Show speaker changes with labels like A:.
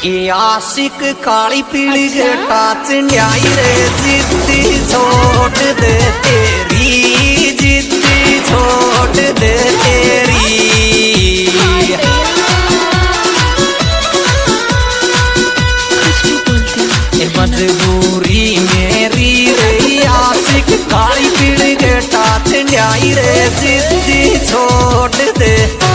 A: ये आशिक काली पीली टाच न्याय रे जिद्दी छोड़ दे तेरी जिद्दी छोड़ दे तेरी मजबूरी मेरी रे आशिक काली पीली टाच न्याय रे जिद्दी छोड़ दे